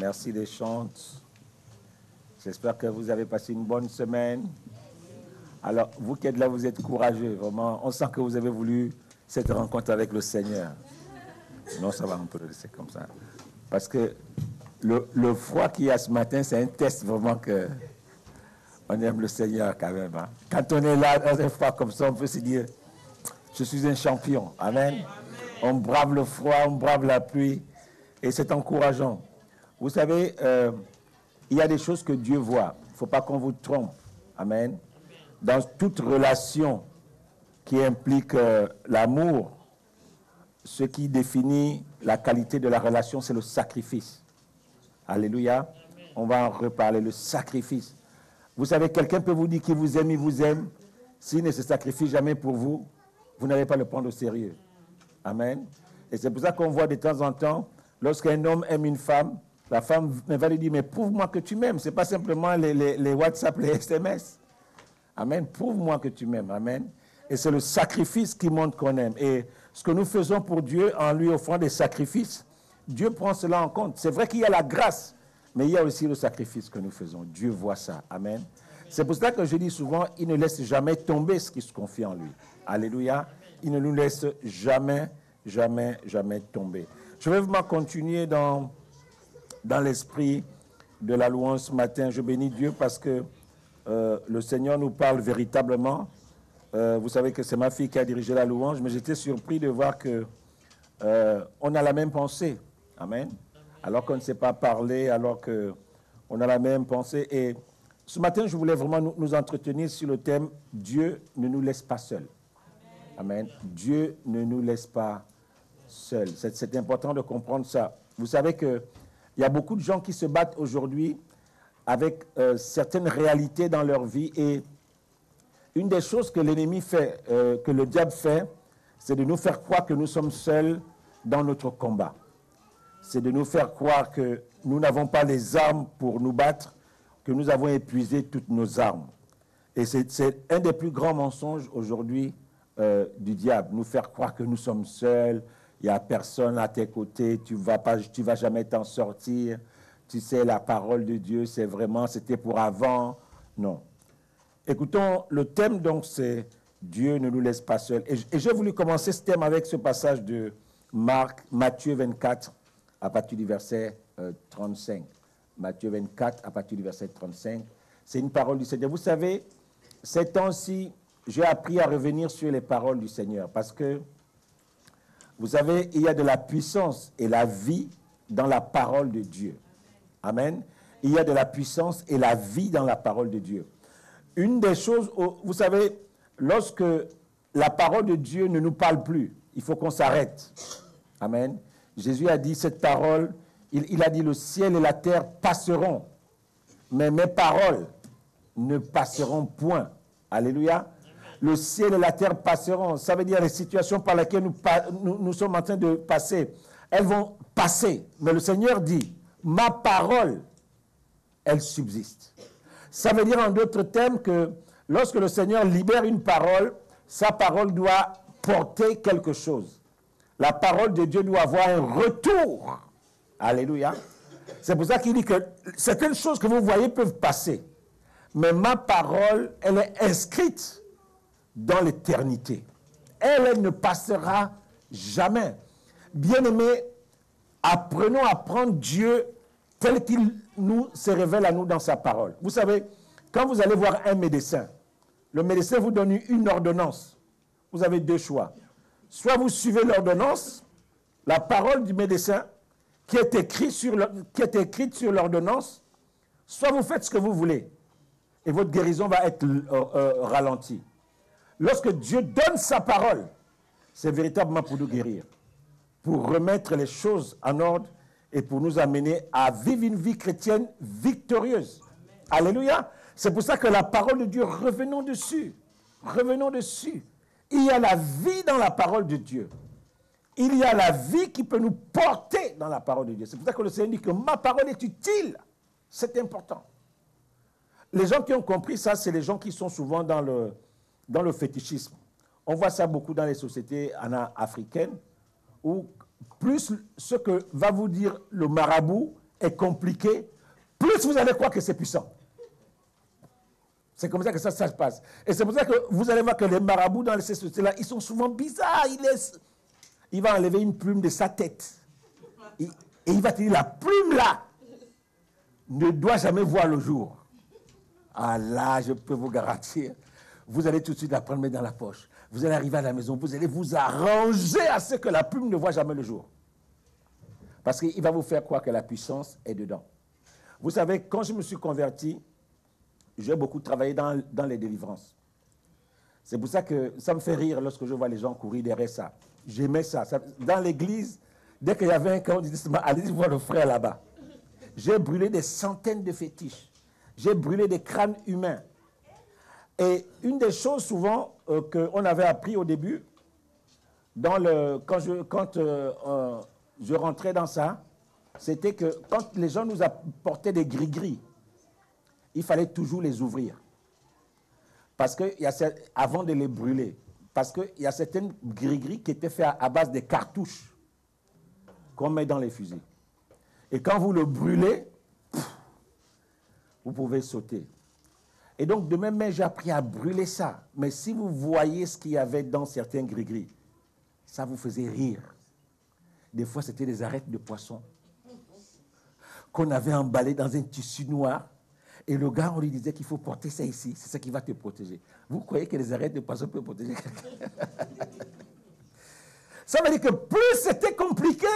Merci des chants. J'espère que vous avez passé une bonne semaine. Alors, vous qui êtes là, vous êtes courageux, vraiment. On sent que vous avez voulu cette rencontre avec le Seigneur. Non, ça va, on peut le laisser comme ça. Parce que le froid qu'il y a ce matin, c'est un test vraiment que on aime le Seigneur quand même. Hein. Quand on est là dans un froid comme ça, on peut se dire, je suis un champion. Amen. On brave le froid, on brave la pluie. Et c'est encourageant. Vous savez, il y a des choses que Dieu voit. Il ne faut pas qu'on vous trompe. Amen. Dans toute relation qui implique l'amour, ce qui définit la qualité de la relation, c'est le sacrifice. Alléluia. On va en reparler, le sacrifice. Vous savez, quelqu'un peut vous dire qu'il vous aime, il vous aime. S'il ne se sacrifie jamais pour vous, vous n'allez pas le prendre au sérieux. Amen. Et c'est pour ça qu'on voit de temps en temps, lorsqu'un homme aime une femme, la femme va lui dire, mais prouve-moi que tu m'aimes. Ce n'est pas simplement les WhatsApp, les SMS. Amen. Prouve-moi que tu m'aimes. Amen. Et c'est le sacrifice qui montre qu'on aime. Et ce que nous faisons pour Dieu en lui offrant des sacrifices, Dieu prend cela en compte. C'est vrai qu'il y a la grâce, mais il y a aussi le sacrifice que nous faisons. Dieu voit ça. Amen. C'est pour ça que je dis souvent, il ne laisse jamais tomber ce qui se confie en lui. Alléluia. Il ne nous laisse jamais, jamais, jamais tomber. Je vais vraiment continuer dans l'esprit de la louange ce matin. Je bénis Dieu parce que le Seigneur nous parle véritablement. Vous savez que c'est ma fille qui a dirigé la louange, mais j'étais surpris de voir que on a la même pensée. Amen. Alors qu'on ne sait pas parler, alors qu'on a la même pensée. Et ce matin, je voulais vraiment nous entretenir sur le thème « Dieu ne nous laisse pas seuls ». Amen. Dieu ne nous laisse pas seuls. C'est important de comprendre ça. Vous savez qu'il y a beaucoup de gens qui se battent aujourd'hui avec certaines réalités dans leur vie. Et une des choses que l'ennemi fait, que le diable fait, c'est de nous faire croire que nous sommes seuls dans notre combat. C'est de nous faire croire que nous n'avons pas les armes pour nous battre, que nous avons épuisé toutes nos armes. Et c'est un des plus grands mensonges aujourd'hui du diable, nous faire croire que nous sommes seuls, il n'y a personne à tes côtés, tu vas jamais t'en sortir, tu sais, la parole de Dieu, c'était pour avant. Non. Écoutons, le thème donc c'est Dieu ne nous laisse pas seuls. Et j'ai voulu commencer ce thème avec ce passage de Matthieu 24, à partir du verset 35. Matthieu 24, à partir du verset 35. C'est une parole du Seigneur. Vous savez, ces temps-ci, j'ai appris à revenir sur les paroles du Seigneur parce que, vous savez, il y a de la puissance et la vie dans la parole de Dieu. Amen. Il y a de la puissance et la vie dans la parole de Dieu. Une des choses, vous savez, lorsque la parole de Dieu ne nous parle plus, il faut qu'on s'arrête. Amen. Jésus a dit cette parole, il a dit le ciel et la terre passeront, mais mes paroles ne passeront point. Alléluia. Le ciel et la terre passeront. Ça veut dire les situations par lesquelles nous sommes en train de passer. Elles vont passer. Mais le Seigneur dit, ma parole, elle subsiste. Ça veut dire en d'autres termes que lorsque le Seigneur libère une parole, sa parole doit porter quelque chose. La parole de Dieu doit avoir un retour. Alléluia. C'est pour ça qu'il dit que certaines choses que vous voyez peuvent passer. Mais ma parole, elle est inscrite dans l'éternité. Elle ne passera jamais. Bien-aimés, apprenons à prendre Dieu tel qu'il se révèle à nous dans sa parole. Vous savez, quand vous allez voir un médecin, le médecin vous donne une ordonnance. Vous avez deux choix. Soit vous suivez l'ordonnance, la parole du médecin qui est écrite sur l'ordonnance, soit vous faites ce que vous voulez et votre guérison va être ralentie. Lorsque Dieu donne sa parole, c'est véritablement pour nous guérir, pour remettre les choses en ordre et pour nous amener à vivre une vie chrétienne victorieuse. Amen. Alléluia. C'est pour ça que la parole de Dieu, revenons dessus. Revenons dessus. Il y a la vie dans la parole de Dieu. Il y a la vie qui peut nous porter dans la parole de Dieu. C'est pour ça que le Seigneur dit que ma parole est utile. C'est important. Les gens qui ont compris ça, c'est les gens qui sont souvent dans le fétichisme. On voit ça beaucoup dans les sociétés africaines, où plus ce que va vous dire le marabout est compliqué, plus vous allez croire que c'est puissant. C'est comme ça que ça se passe. Et c'est pour ça que vous allez voir que les marabouts dans ces sociétés-là, ils sont souvent bizarres. Il va enlever une plume de sa tête. Et il va te dire, la plume là ne doit jamais voir le jour. Ah là, je peux vous garantir, vous allez tout de suite la prendre dans la poche. Vous allez arriver à la maison, vous allez vous arranger à ce que la plume ne voit jamais le jour. Parce qu'il va vous faire croire que la puissance est dedans. Vous savez, quand je me suis converti, j'ai beaucoup travaillé dans les délivrances. C'est pour ça que ça me fait rire lorsque je vois les gens courir derrière ça. J'aimais ça. Dans l'église, dès qu'il y avait un cas, on disait, allez voir le frère là-bas. J'ai brûlé des centaines de fétiches. J'ai brûlé des crânes humains. Et une des choses souvent qu'on avait appris au début, quand je rentrais dans ça, c'était que quand les gens nous apportaient des gris-gris, il fallait toujours les ouvrir. Parce que, avant de les brûler, parce qu'il y a certaines gris-gris qui étaient faits à base de cartouches qu'on met dans les fusils. Et quand vous le brûlez, vous pouvez sauter. Et donc, de même main, j'ai appris à brûler ça. Mais si vous voyez ce qu'il y avait dans certains gris-gris, ça vous faisait rire. Des fois, c'était des arêtes de poisson qu'on avait emballées dans un tissu noir. Et le gars, on lui disait qu'il faut porter ça ici. C'est ça qui va te protéger. Vous croyez que les arêtes de poisson peuvent protéger quelqu'un? Ça veut dire que plus c'était compliqué,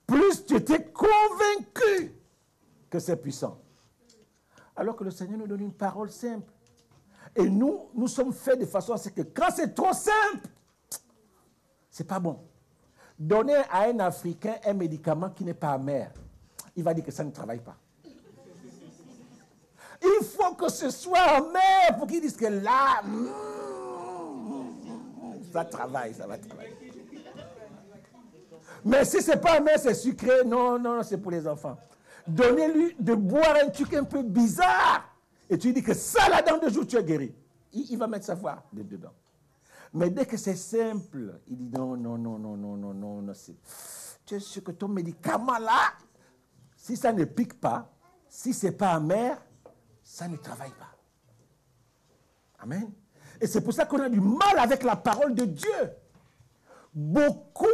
plus tu étais convaincu que c'est puissant. Alors que le Seigneur nous donne une parole simple. Et nous sommes faits de façon à ce que quand c'est trop simple, c'est pas bon. Donner à un Africain un médicament qui n'est pas amer, il va dire que ça ne travaille pas. Il faut que ce soit amer pour qu'il dise que là, ça travaille, ça va travailler. Mais si ce n'est pas amer, c'est sucré, non, c'est pour les enfants. Donnez-lui de boire un truc un peu bizarre. Et tu lui dis que ça, là, dans 2 jours, tu es guéri. Il va mettre sa voix dedans. Mais dès que c'est simple, il dit non, tu es sûr que ton médicament, là, si ça ne pique pas, si ce n'est pas amer, ça ne travaille pas. Amen. Et c'est pour ça qu'on a du mal avec la parole de Dieu. Beaucoup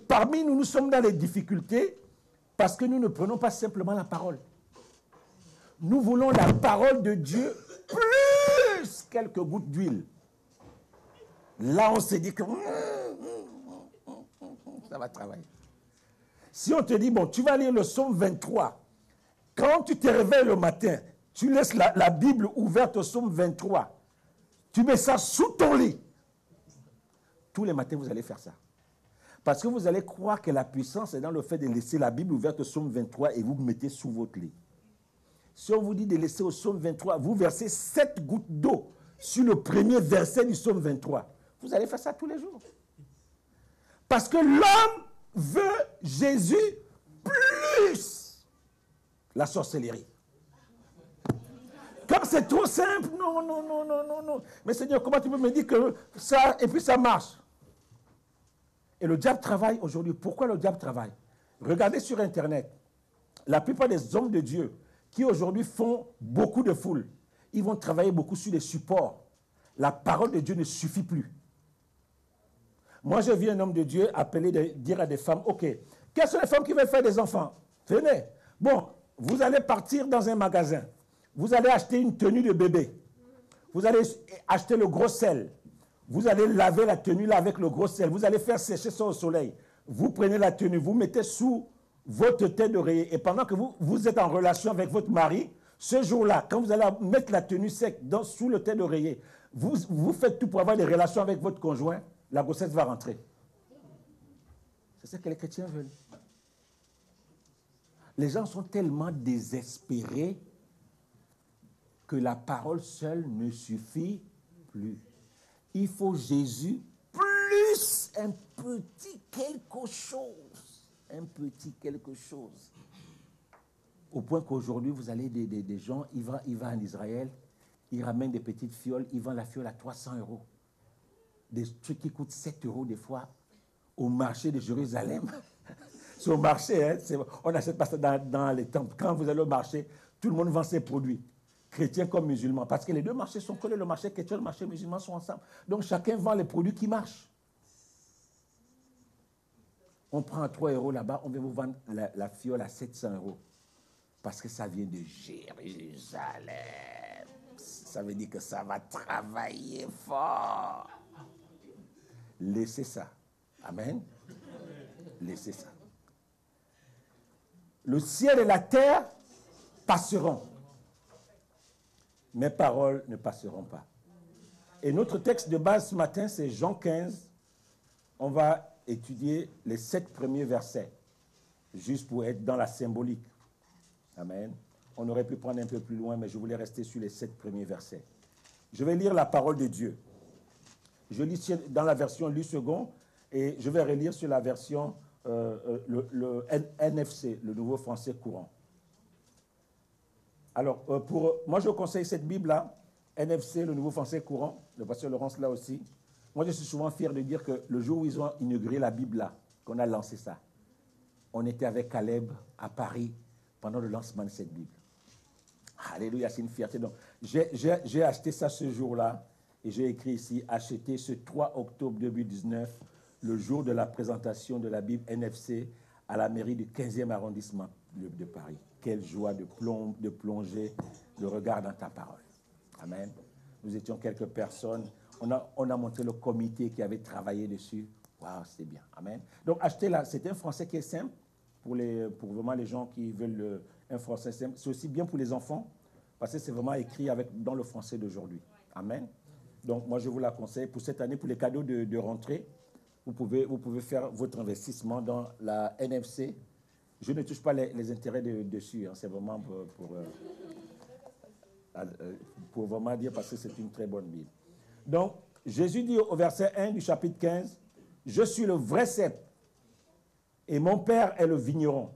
parmi nous, nous sommes dans les difficultés parce que nous ne prenons pas simplement la parole. Nous voulons la parole de Dieu plus quelques gouttes d'huile. Là, on se dit que ça va travailler. Si on te dit, bon, tu vas lire le psaume 23, quand tu te réveilles le matin, tu laisses la Bible ouverte au psaume 23, tu mets ça sous ton lit. Tous les matins, vous allez faire ça. Parce que vous allez croire que la puissance est dans le fait de laisser la Bible ouverte au psaume 23 et vous vous mettez sous votre lit. Si on vous dit de laisser au psaume 23, vous versez 7 gouttes d'eau sur le premier verset du psaume 23. Vous allez faire ça tous les jours. Parce que l'homme veut Jésus plus la sorcellerie. Quand c'est trop simple, non. Mais Seigneur, comment tu peux me dire que ça, et puis ça marche? Et le diable travaille aujourd'hui. Pourquoi le diable travaille? Regardez sur Internet. La plupart des hommes de Dieu qui aujourd'hui font beaucoup de foule, ils vont travailler beaucoup sur les supports. La parole de Dieu ne suffit plus. Moi, j'ai vu un homme de Dieu dire à des femmes, OK, quelles sont les femmes qui veulent faire des enfants? Venez. Bon, vous allez partir dans un magasin. Vous allez acheter une tenue de bébé. Vous allez acheter le gros sel. Vous allez laver la tenue là avec le gros sel. Vous allez faire sécher ça au soleil. Vous prenez la tenue, vous mettez sous votre tête d'oreiller. Et pendant que vous êtes en relation avec votre mari, ce jour-là, quand vous allez mettre la tenue sec sous le tête d'oreiller, vous faites tout pour avoir des relations avec votre conjoint, la grossesse va rentrer. C'est ce que les chrétiens veulent. Les gens sont tellement désespérés que la parole seule ne suffit plus. Il faut Jésus plus un petit quelque chose. Un petit quelque chose. Au point qu'aujourd'hui, vous allez des gens, ils vont en Israël, ils ramènent des petites fioles, ils vendent la fiole à 300 €. Des trucs qui coûtent 7 € des fois au marché de Jérusalem. C'est au marché, hein, on n'achète pas ça dans les temples. Quand vous allez au marché, tout le monde vend ses produits, chrétiens comme musulmans, parce que les deux marchés sont collés, le marché chrétien et le marché musulman sont ensemble. Donc chacun vend les produits qui marchent. On prend à 3 € là-bas, on vient vous vendre la fiole à 700 €. Parce que ça vient de Jérusalem. Ça veut dire que ça va travailler fort. Laissez ça. Amen. Laissez ça. Le ciel et la terre passeront. Mes paroles ne passeront pas. Et notre texte de base ce matin, c'est Jean 15. On va étudier les 7 premiers versets, juste pour être dans la symbolique. Amen. On aurait pu prendre un peu plus loin, mais je voulais rester sur les 7 premiers versets. Je vais lire la parole de Dieu. Je lis dans la version Lu second et je vais relire sur la version le NFC, le Nouveau Français Courant. Alors, moi, je conseille cette Bible-là, NFC, le Nouveau Français Courant, le pasteur Laurence là aussi. Moi, je suis souvent fier de dire que le jour où ils ont inauguré la Bible-là, qu'on a lancé ça, on était avec Caleb à Paris pendant le lancement de cette Bible. Alléluia, c'est une fierté. Donc, j'ai acheté ça ce jour-là et j'ai écrit ici, acheté ce 3 octobre 2019, le jour de la présentation de la Bible NFC à la mairie du 15e arrondissement de Paris. Quelle joie de plonger le regard dans ta parole. Amen. Nous étions quelques personnes. On a montré le comité qui avait travaillé dessus. Waouh, c'est bien. Amen. Donc, achetez-la. C'est un français qui est simple pour vraiment les gens qui veulent un français simple. C'est aussi bien pour les enfants parce que c'est vraiment écrit dans le français d'aujourd'hui. Amen. Donc, moi, je vous la conseille pour cette année, pour les cadeaux de rentrée. Vous pouvez faire votre investissement dans la NFC. Je ne touche pas les intérêts dessus. Hein. C'est vraiment pour vraiment dire parce que c'est une très bonne Bible. Donc, Jésus dit au verset 1 du chapitre 15, « Je suis le vrai cep et mon Père est le vigneron.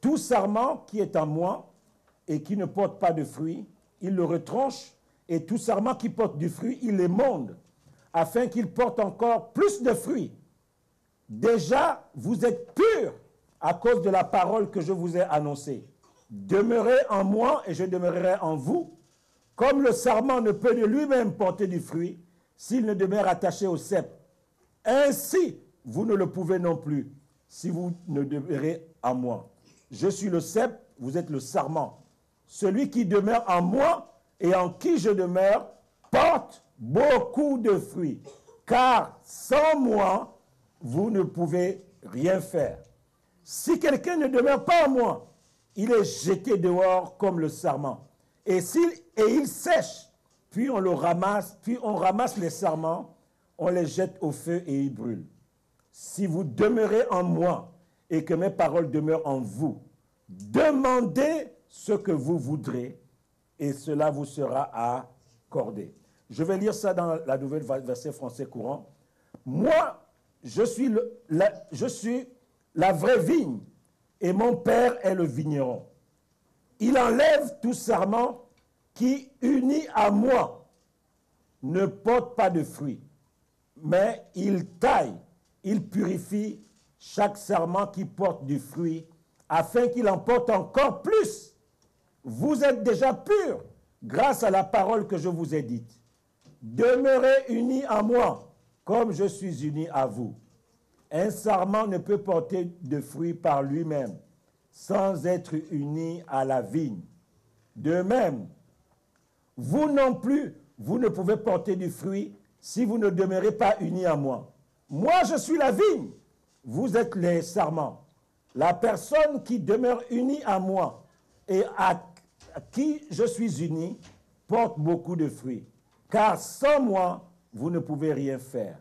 Tout sarment qui est en moi et qui ne porte pas de fruits, il le retranche, et tout sarment qui porte du fruit, il l'émonde, afin qu'il porte encore plus de fruits. Déjà, vous êtes purs à cause de la parole que je vous ai annoncée. Demeurez en moi et je demeurerai en vous. Comme le sarment ne peut de lui-même porter du fruit s'il ne demeure attaché au cep. Ainsi, vous ne le pouvez non plus si vous ne demeurez en moi. Je suis le cep, vous êtes le sarment. Celui qui demeure en moi et en qui je demeure porte beaucoup de fruits. Car sans moi, vous ne pouvez rien faire. Si quelqu'un ne demeure pas en moi, il est jeté dehors comme le sarment. Et il sèche, puis on le ramasse, puis on ramasse les sarments, on les jette au feu et ils brûlent. Si vous demeurez en moi et que mes paroles demeurent en vous, demandez ce que vous voudrez et cela vous sera accordé. Je vais lire ça dans la nouvelle verset français courant. Moi, je suis la vraie vigne et mon Père est le vigneron. Il enlève tout sarment qui, uni à moi, ne porte pas de fruits, mais il taille, il purifie chaque sarment qui porte du fruit, afin qu'il en porte encore plus. Vous êtes déjà purs grâce à la parole que je vous ai dite. Demeurez unis à moi, comme je suis uni à vous. Un sarment ne peut porter de fruits par lui-même, sans être uni à la vigne. De même, vous non plus, vous ne pouvez porter du fruit si vous ne demeurez pas unis à moi. Moi, je suis la vigne, vous êtes les sarments. La personne qui demeure unie à moi et à qui je suis uni porte beaucoup de fruits. Car sans moi, vous ne pouvez rien faire.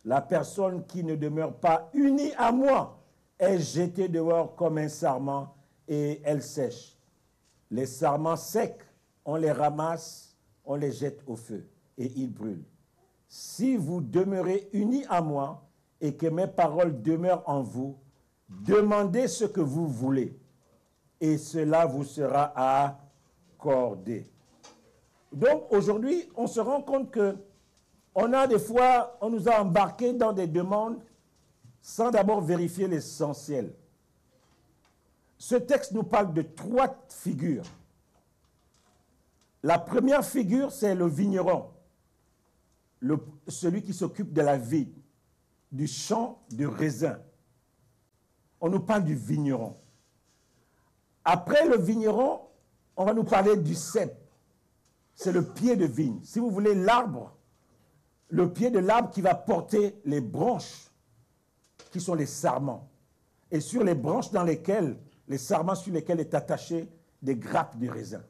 La personne qui ne demeure pas unie à moi est jetée dehors comme un sarment et elle sèche. Les sarments secs, on les ramasse, on les jette au feu et ils brûlent. Si vous demeurez unis à moi et que mes paroles demeurent en vous, demandez ce que vous voulez et cela vous sera accordé. Donc aujourd'hui, on se rend compte que on a des fois, on nous a embarqués dans des demandes sans d'abord vérifier l'essentiel. Ce texte nous parle de 3 figures. La première figure, c'est le vigneron, celui qui s'occupe de la vigne, du champ de raisin. On nous parle du vigneron. Après le vigneron, on va nous parler du cep. C'est le pied de vigne. Si vous voulez, l'arbre, le pied de l'arbre qui va porter les branches, qui sont les sarments. Et sur les branches dans lesquelles, les sarments sur lesquels est attaché des grappes de raisin.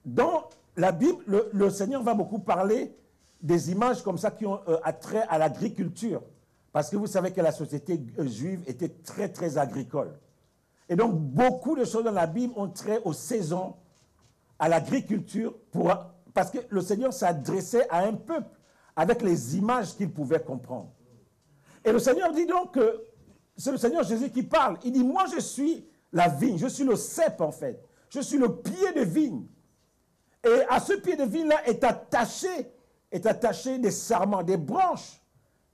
Dans la Bible, le Seigneur va beaucoup parler des images comme ça qui ont attrait à l'agriculture. Parce que vous savez que la société juive était très, très agricole. Et donc, beaucoup de choses dans la Bible ont trait aux saisons, à l'agriculture, parce que le Seigneur s'adressait à un peuple avec les images qu'il pouvait comprendre. Et le Seigneur dit donc que c'est le Seigneur Jésus qui parle. Il dit, moi je suis la vigne, je suis le cep en fait. Je suis le pied de vigne. Et à ce pied de vigne-là est attaché des sarments, des branches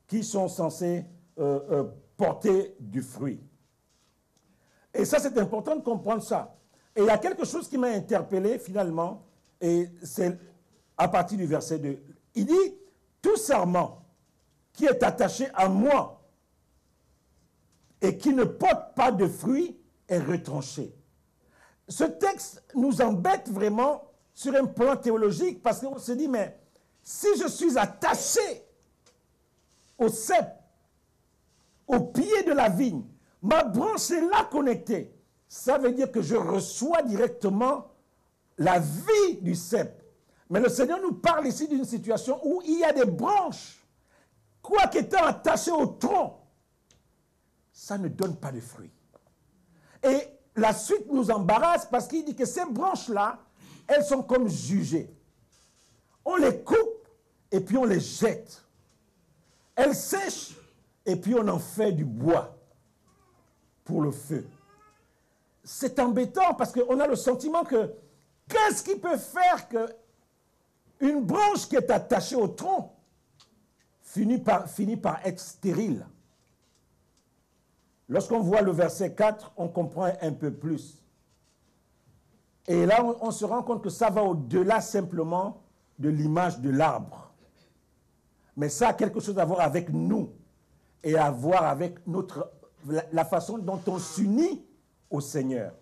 qui sont censées porter du fruit. Et ça, c'est important de comprendre ça. Et il y a quelque chose qui m'a interpellé finalement, et c'est à partir du verset 2. Il dit, tout sarment qui est attaché à moi et qui ne porte pas de fruit est retranché. Ce texte nous embête vraiment sur un plan théologique parce qu'on se dit, mais si je suis attaché au cep, au pied de la vigne, ma branche est là connectée, ça veut dire que je reçois directement la vie du cep. Mais le Seigneur nous parle ici d'une situation où il y a des branches, quoi qu'étant attachées au tronc, ça ne donne pas de fruits. Et la suite nous embarrasse parce qu'il dit que ces branches-là, elles sont comme jugées. On les coupe et puis on les jette. Elles sèchent et puis on en fait du bois pour le feu. C'est embêtant parce qu'on a le sentiment que qu'est-ce qui peut faire que une branche qui est attachée au tronc finit par être stérile. Lorsqu'on voit le verset 4, on comprend un peu plus. Et là, on se rend compte que ça va au-delà simplement de l'image de l'arbre. Mais ça a quelque chose à voir avec nous et à voir avec la façon dont on s'unit au Seigneur.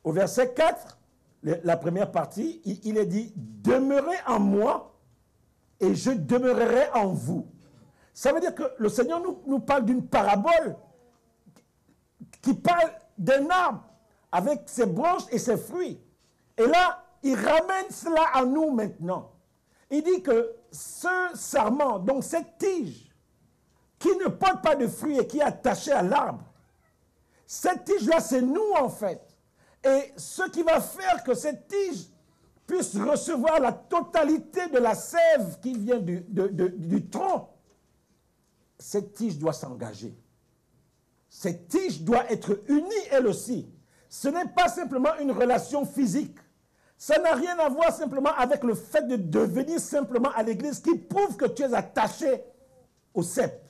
Au verset 4, la première partie, il est dit « Demeurez en moi et je demeurerai en vous ». Ça veut dire que le Seigneur nous parle d'une parabole qui parle d'un arbre avec ses branches et ses fruits. Et là, il ramène cela à nous maintenant. Il dit que ce sarment, donc cette tige, qui ne porte pas de fruits et qui est attachée à l'arbre, cette tige-là, c'est nous en fait. Et ce qui va faire que cette tige puisse recevoir la totalité de la sève qui vient du tronc, cette tige doit s'engager. Cette tige doit être unie elle aussi. Ce n'est pas simplement une relation physique. Ça n'a rien à voir simplement avec le fait de devenir simplement à l'église qui prouve que tu es attaché au cep.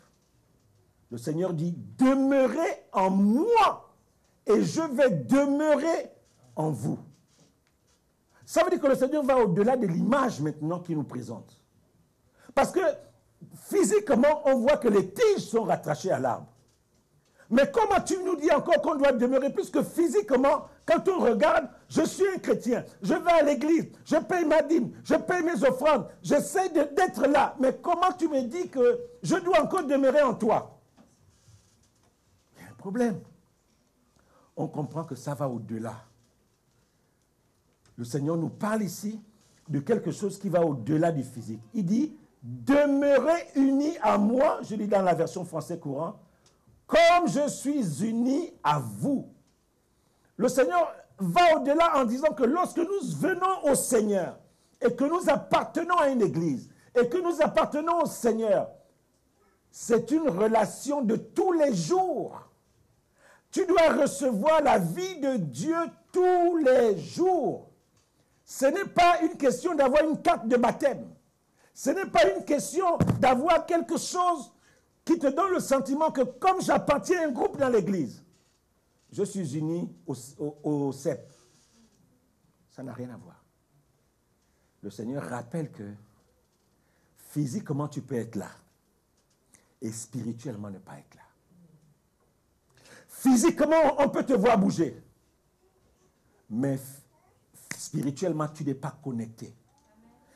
Le Seigneur dit, demeurez en moi et je vais demeurer en vous. Ça veut dire que le Seigneur va au-delà de l'image maintenant qu'il nous présente. Parce que physiquement, on voit que les tiges sont rattachées à l'arbre. Mais comment tu nous dis encore qu'on doit demeurer, puisque physiquement, quand on regarde, je suis un chrétien, je vais à l'église, je paye ma dîme, je paye mes offrandes, j'essaie d'être là. Mais comment tu me dis que je dois encore demeurer en toi? Il y a un problème. On comprend que ça va au-delà. Le Seigneur nous parle ici de quelque chose qui va au-delà du physique. Il dit, demeurez unis à moi, je lis dans la version français courant, comme je suis uni à vous. Le Seigneur va au-delà en disant que lorsque nous venons au Seigneur et que nous appartenons à une église et que nous appartenons au Seigneur, c'est une relation de tous les jours. Tu dois recevoir la vie de Dieu tous les jours. Ce n'est pas une question d'avoir une carte de baptême. Ce n'est pas une question d'avoir quelque chose qui te donne le sentiment que comme j'appartiens à un groupe dans l'église, je suis uni au CEP. Ça n'a rien à voir. Le Seigneur rappelle que physiquement tu peux être là et spirituellement ne pas être là. Physiquement, on peut te voir bouger, mais spirituellement, tu n'es pas connecté.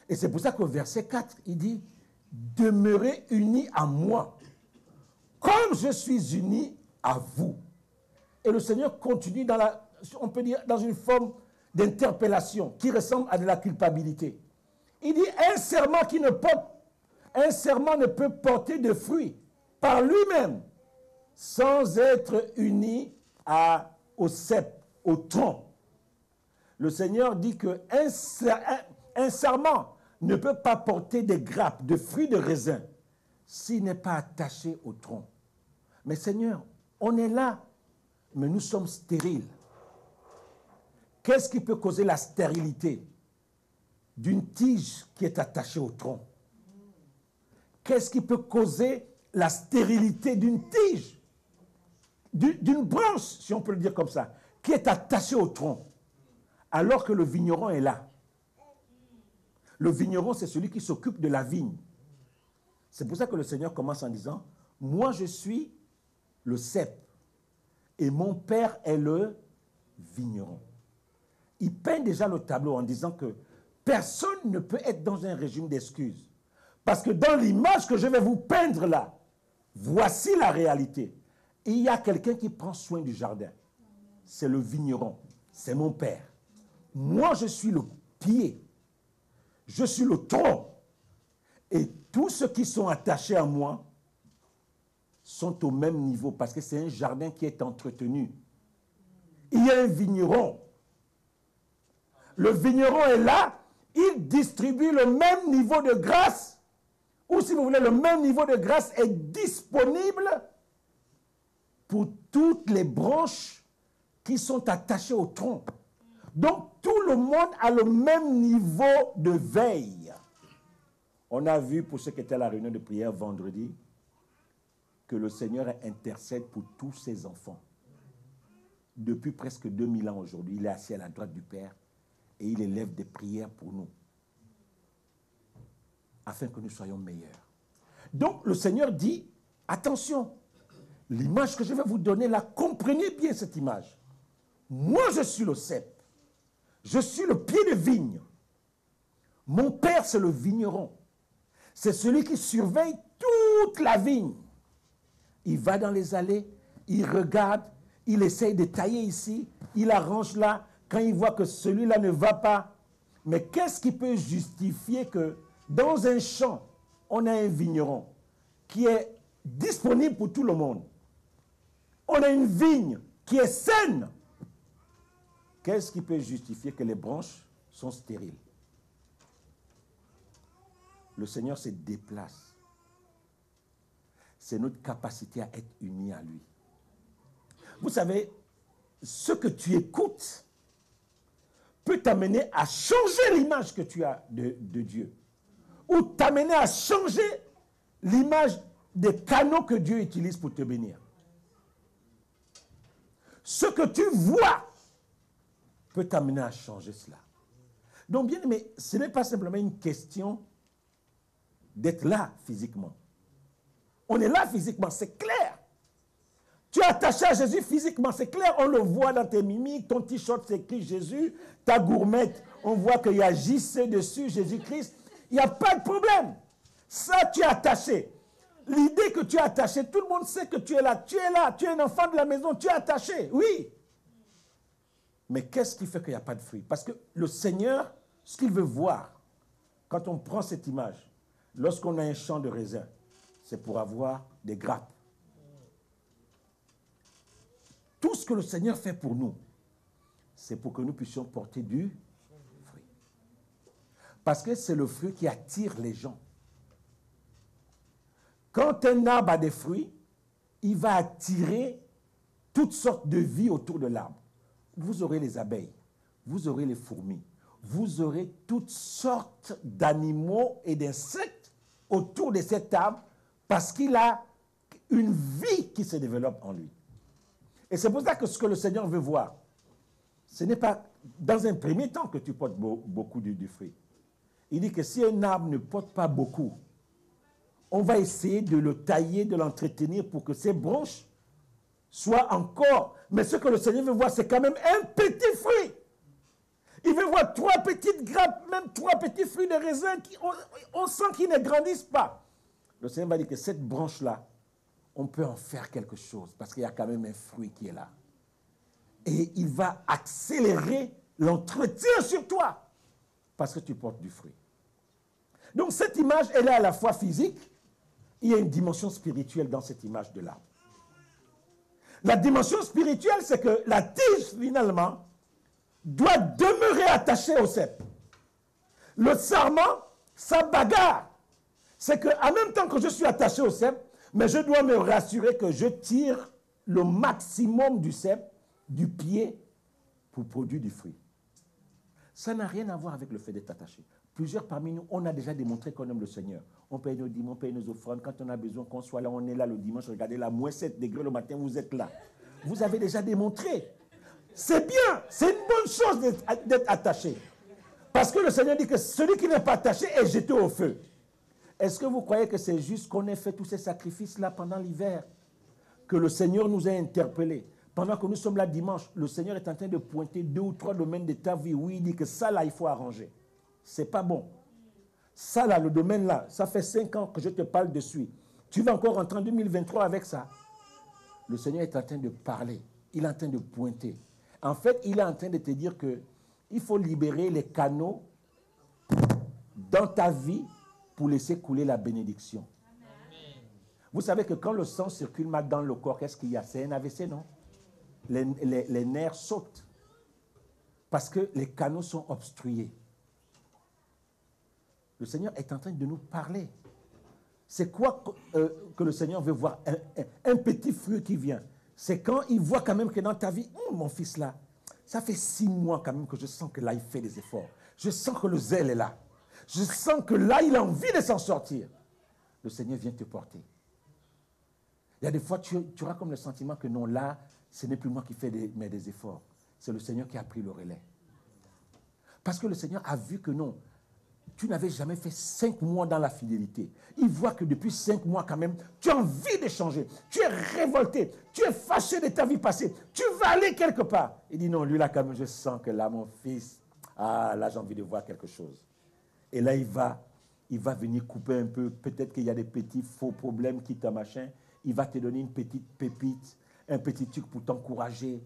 Et c'est pour ça qu'au verset 4, il dit « Demeurez unis à moi, comme je suis uni à vous. » Et le Seigneur continue on peut dire, dans une forme d'interpellation qui ressemble à de la culpabilité. Il dit « Un serment ne peut porter de fruits par lui-même sans être uni au cep, au tronc. » Le Seigneur dit qu'un sarment ne peut pas porter des grappes, de fruits de raisin, s'il n'est pas attaché au tronc. Mais Seigneur, on est là, mais nous sommes stériles. Qu'est-ce qui peut causer la stérilité d'une tige qui est attachée au tronc? Qu'est-ce qui peut causer la stérilité d'une tige, d'une branche, si on peut le dire comme ça, qui est attachée au tronc, alors que le vigneron est là? Le vigneron, c'est celui qui s'occupe de la vigne. C'est pour ça que le Seigneur commence en disant, « Moi, je suis le cep, et mon Père est le vigneron. » Il peint déjà le tableau en disant que personne ne peut être dans un régime d'excuses. Parce que dans l'image que je vais vous peindre là, voici la réalité. Il y a quelqu'un qui prend soin du jardin. C'est le vigneron. C'est mon Père. Moi, je suis le pied. Je suis le tronc. Et tous ceux qui sont attachés à moi sont au même niveau parce que c'est un jardin qui est entretenu. Il y a un vigneron. Le vigneron est là, il distribue le même niveau de grâce, ou si vous voulez, le même niveau de grâce est disponible pour toutes les branches qui sont attachées au tronc. Donc, tout le monde a le même niveau de veille. On a vu, pour ceux qui étaient à la réunion de prière vendredi, que le Seigneur intercède pour tous ses enfants. Depuis presque 2000 ans aujourd'hui, il est assis à la droite du Père et il élève des prières pour nous, afin que nous soyons meilleurs. Donc, le Seigneur dit, attention, l'image que je vais vous donner là, comprenez bien cette image. Moi, je suis le cep. Je suis le pied de vigne. Mon Père, c'est le vigneron. C'est celui qui surveille toute la vigne. Il va dans les allées, il regarde, il essaye de tailler ici, il arrange là, quand il voit que celui-là ne va pas. Mais qu'est-ce qui peut justifier que dans un champ, on a un vigneron qui est disponible pour tout le monde? On a une vigne qui est saine. Qu'est-ce qui peut justifier que les branches sont stériles? Le Seigneur se déplace. C'est notre capacité à être unis à lui. Vous savez, ce que tu écoutes peut t'amener à changer l'image que tu as de Dieu. Ou t'amener à changer l'image des canaux que Dieu utilise pour te bénir. Ce que tu vois peut t'amener à changer cela. Donc, bien aimé, ce n'est pas simplement une question d'être là physiquement. On est là physiquement, c'est clair. Tu es attaché à Jésus physiquement, c'est clair. On le voit dans tes mimiques, ton t-shirt c'est écrit Jésus, ta gourmette, on voit qu'il y a JC dessus, Jésus-Christ. Il n'y a pas de problème. Ça, tu es attaché. L'idée que tu es attaché, tout le monde sait que tu es là. Tu es là, tu es un enfant de la maison, tu es attaché, oui. Mais qu'est-ce qui fait qu'il n'y a pas de fruit? Parce que le Seigneur, ce qu'il veut voir, quand on prend cette image, lorsqu'on a un champ de raisin, c'est pour avoir des grappes. Tout ce que le Seigneur fait pour nous, c'est pour que nous puissions porter du fruit. Parce que c'est le fruit qui attire les gens. Quand un arbre a des fruits, il va attirer toutes sortes de vie autour de l'arbre. Vous aurez les abeilles, vous aurez les fourmis, vous aurez toutes sortes d'animaux et d'insectes autour de cet arbre parce qu'il a une vie qui se développe en lui. Et c'est pour ça que ce que le Seigneur veut voir, ce n'est pas dans un premier temps que tu portes beaucoup du fruit. Il dit que si un arbre ne porte pas beaucoup, on va essayer de le tailler, de l'entretenir pour que ses branches soient encore. Mais ce que le Seigneur veut voir, c'est quand même un petit fruit. Il veut voir 3 petites grappes, même 3 petits fruits de raisin qui, on sent qu'ils ne grandissent pas. Le Seigneur va dire que cette branche-là, on peut en faire quelque chose parce qu'il y a quand même un fruit qui est là. Et il va accélérer l'entretien sur toi parce que tu portes du fruit. Donc cette image, elle est à la fois physique, il y a une dimension spirituelle dans cette image de l'arbre. La dimension spirituelle, c'est que la tige, finalement, doit demeurer attachée au cep. Le sarment, sa bagarre, c'est qu'en même temps que je suis attaché au cep, mais je dois me rassurer que je tire le maximum du cep, du pied, pour produire du fruit. Ça n'a rien à voir avec le fait d'être attaché. Plusieurs parmi nous, on a déjà démontré qu'on aime le Seigneur. On paye nos dîmes, on paye nos offrandes. Quand on a besoin qu'on soit là, on est là le dimanche. Regardez là, moins 7 degrés le matin, vous êtes là. Vous avez déjà démontré. C'est bien, c'est une bonne chose d'être attaché. Parce que le Seigneur dit que celui qui n'est pas attaché est jeté au feu. Est-ce que vous croyez que c'est juste qu'on ait fait tous ces sacrifices-là pendant l'hiver? Que le Seigneur nous a interpellés? Pendant que nous sommes là dimanche, le Seigneur est en train de pointer 2 ou 3 domaines de ta vie où il dit que ça là, il faut arranger. C'est pas bon. Ça là, le domaine là, ça fait 5 ans que je te parle dessus. Tu vas encore rentrer en 2023 avec ça. Le Seigneur est en train de parler. Il est en train de pointer. En fait, il est en train de te dire que il faut libérer les canaux dans ta vie pour laisser couler la bénédiction. Amen. Vous savez que quand le sang circule mal dans le corps, qu'est-ce qu'il y a? C'est un AVC, non? Les nerfs sautent parce que les canaux sont obstrués. Le Seigneur est en train de nous parler. C'est quoi que le Seigneur veut voir? Un petit fruit qui vient. C'est quand il voit quand même que dans ta vie, mon fils là, ça fait 6 mois quand même que je sens que là, il fait des efforts. Je sens que le zèle est là. Je sens que là, il a envie de s'en sortir. Le Seigneur vient te porter. Il y a des fois, tu auras comme le sentiment que non, là, ce n'est plus moi qui fais des efforts. C'est le Seigneur qui a pris le relais. Parce que le Seigneur a vu que non, tu n'avais jamais fait 5 mois dans la fidélité. Il voit que depuis 5 mois quand même, tu as envie de changer. Tu es révolté. Tu es fâché de ta vie passée. Tu vas aller quelque part. Il dit non, lui là quand même, je sens que là, mon fils, là j'ai envie de voir quelque chose. Et là, il va venir couper un peu. Peut-être qu'il y a des petits faux problèmes qui t'ont machin. Il va te donner une petite pépite, un petit truc pour t'encourager.